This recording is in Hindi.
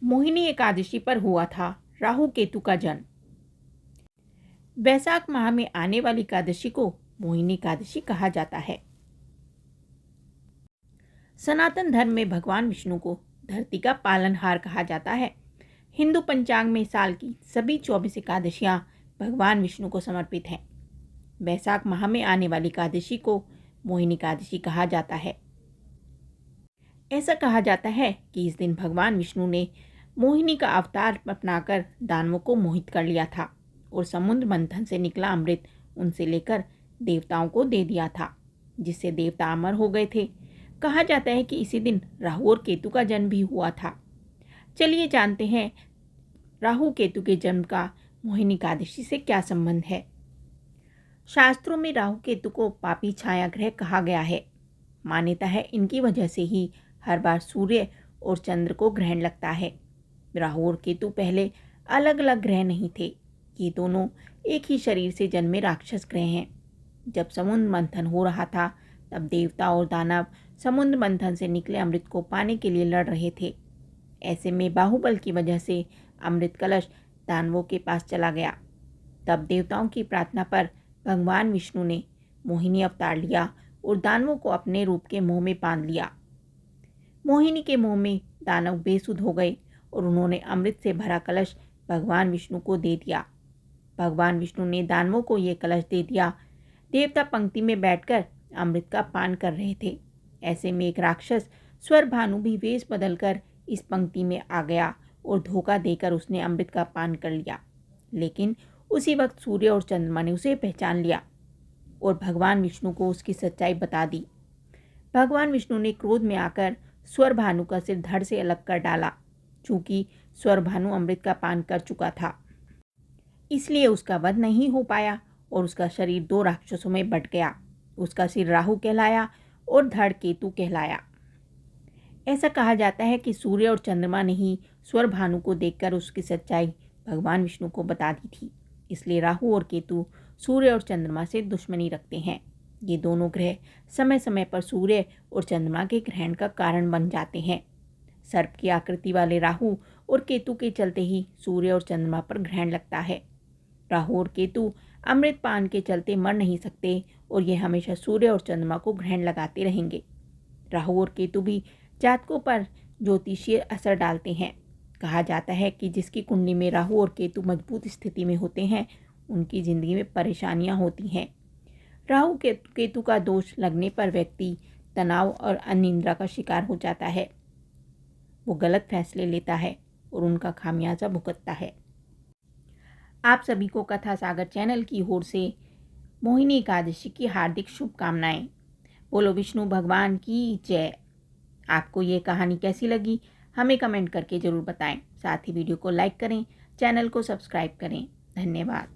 मोहिनी एकादशी पर हुआ था राहु केतु का जन्म। वैशाख माह में आने वाली एकादशी को मोहिनी एकादशी कहा जाता है। सनातन धर्म में भगवान विष्णु को धरती का पालनहार कहा जाता है। हिंदू पंचांग में साल की सभी 24 एकादशियां भगवान विष्णु को समर्पित हैं। वैशाख माह में आने वाली एकादशी को मोहिनी एकादशी कहा जाता है। ऐसा कहा जाता है कि इस दिन भगवान विष्णु ने मोहिनी का अवतार अपनाकर दानवों को मोहित कर लिया था और समुद्र मंथन से निकला अमृत उनसे लेकर देवताओं को दे दिया था, जिससे देवता अमर हो गए थे। कहा जाता है कि इसी दिन राहु और केतु का जन्म भी हुआ था। चलिए जानते हैं राहु केतु के जन्म का मोहिनी एकादशी से क्या संबंध है। शास्त्रों में राहु केतु को पापी छाया ग्रह कहा गया है। मान्यता है इनकी वजह से ही हर बार सूर्य और चंद्र को ग्रहण लगता है। राहु और केतु पहले अलग अलग ग्रह नहीं थे, ये दोनों एक ही शरीर से जन्मे राक्षस ग्रह हैं। जब समुद्र मंथन हो रहा था तब देवता और दानव समुद्र मंथन से निकले अमृत को पाने के लिए लड़ रहे थे। ऐसे में बाहुबल की वजह से अमृत कलश दानवों के पास चला गया। तब देवताओं की प्रार्थना पर भगवान विष्णु ने मोहिनी अवतार लिया और दानवों को अपने रूप के मुंह में बांध लिया। मोहिनी के मुंह में दानव बेसुध हो गए और उन्होंने अमृत से भरा कलश भगवान विष्णु को दे दिया। भगवान विष्णु ने दानवों को ये कलश दे दिया। देवता पंक्ति में बैठकर अमृत का पान कर रहे थे। ऐसे में एक राक्षस स्वर भानु भी वेश बदलकर इस पंक्ति में आ गया और धोखा देकर उसने अमृत का पान कर लिया। लेकिन उसी वक्त सूर्य और चंद्रमा ने उसे पहचान लिया और भगवान विष्णु को उसकी सच्चाई बता दी। भगवान विष्णु ने क्रोध में आकर स्वर भानु का सिर धड़ से अलग कर डाला। चूंकि स्वर भानु अमृत का पान कर चुका था, इसलिए उसका वध नहीं हो पाया और उसका शरीर दो राक्षसों में बंट गया। उसका सिर राहु कहलाया और धड़ केतु कहलाया। ऐसा कहा जाता है कि सूर्य और चंद्रमा ने ही स्वर भानु को देखकर उसकी सच्चाई भगवान विष्णु को बता दी थी। इसलिए राहु और केतु सूर्य और चंद्रमा से दुश्मनी रखते हैं। ये दोनों ग्रह समय समय पर सूर्य और चंद्रमा के ग्रहण का कारण बन जाते हैं। सर्प की आकृति वाले राहु और केतु के चलते ही सूर्य और चंद्रमा पर ग्रहण लगता है। राहु और केतु अमृत पान के चलते मर नहीं सकते और ये हमेशा सूर्य और चंद्रमा को ग्रहण लगाते रहेंगे। राहु और केतु भी जातकों पर ज्योतिषीय असर डालते हैं। कहा जाता है कि जिसकी कुंडली में राहु और केतु मजबूत स्थिति में होते हैं, उनकी जिंदगी में परेशानियां होती हैं। राहु केतु का दोष लगने पर व्यक्ति तनाव और अनिद्रा का शिकार हो जाता है। वो गलत फैसले लेता है और उनका खामियाजा भुगतता है। आप सभी को कथा सागर चैनल की ओर से मोहिनी एकादशी की हार्दिक शुभकामनाएं। बोलो विष्णु भगवान की जय। आपको ये कहानी कैसी लगी हमें कमेंट करके ज़रूर बताएं। साथ ही वीडियो को लाइक करें, चैनल को सब्सक्राइब करें। धन्यवाद।